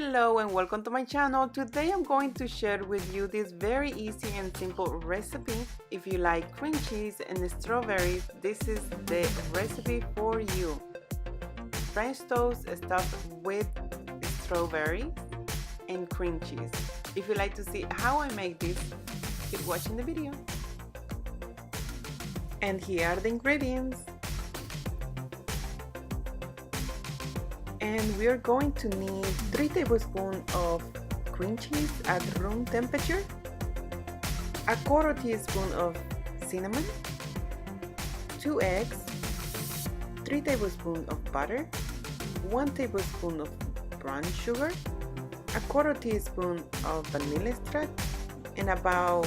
Hello and welcome to my channel. Today I'm going to share with you this very easy and simple recipe. If you like cream cheese and strawberries, this is the recipe for you. French toast stuffed with strawberries and cream cheese. If you like to see how I make this, keep watching the video. And here are the ingredients. And we are going to need 3 tablespoons of cream cheese at room temperature, a quarter teaspoon of cinnamon, 2 eggs, 3 tablespoons of butter, 1 tablespoon of brown sugar, a quarter teaspoon of vanilla extract, and about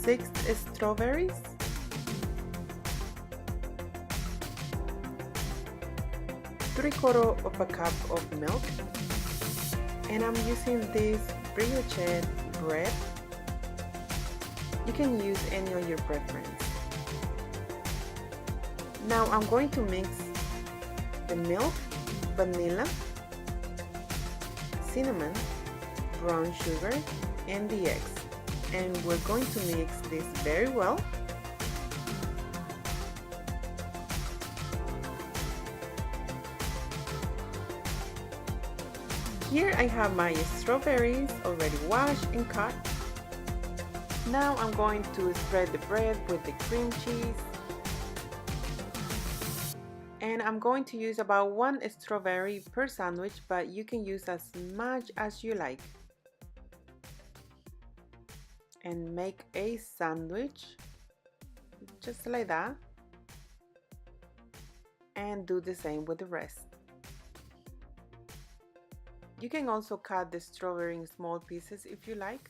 6 strawberries. 3/4 of a cup of milk, and I'm using this brioche bread. You can use any of your preference. Now I'm going to mix the milk, vanilla, cinnamon, brown sugar, and the eggs, and we're going to mix this very well. Here I have my strawberries already washed and cut. Now I'm going to spread the bread with the cream cheese. And I'm going to use about 1 strawberry per sandwich, but you can use as much as you like. And make a sandwich, just like that. And do the same with the rest. You can also cut the strawberry in small pieces if you like.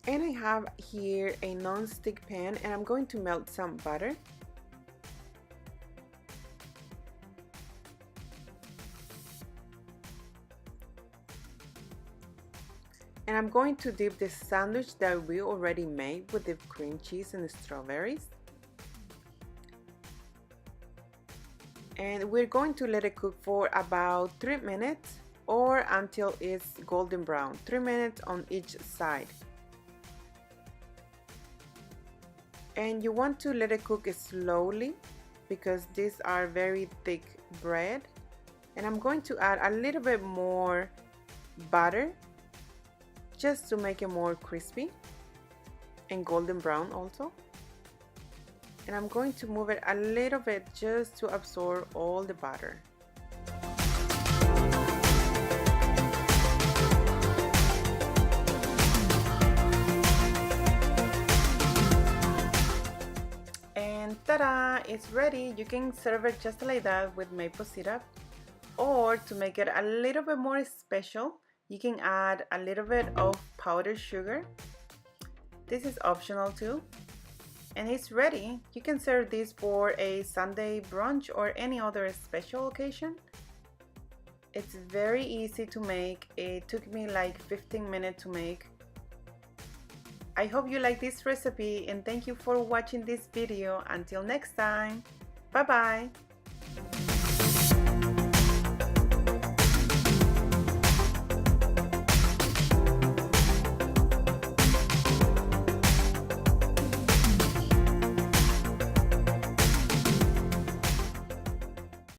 And I have here a non-stick pan, and I'm going to melt some butter. And I'm going to dip the sandwich that we already made with the cream cheese and the strawberries. And we're going to let it cook for about 3 minutes or until it's golden brown. 3 minutes on each side. And you want to let it cook slowly because these are very thick bread. And I'm going to add a little bit more butter, just to make it more crispy and golden brown also. And I'm going to move it a little bit just to absorb all the butter. And ta-da! It's ready. You can serve it just like that with maple syrup, or to make it a little bit more special, you can add a little bit of powdered sugar. This is optional too. And it's ready. You can serve this for a Sunday brunch or any other special occasion. It's very easy to make. It took me like 15 minutes to make. I hope you like this recipe, and thank you for watching this video. Until next time, bye bye.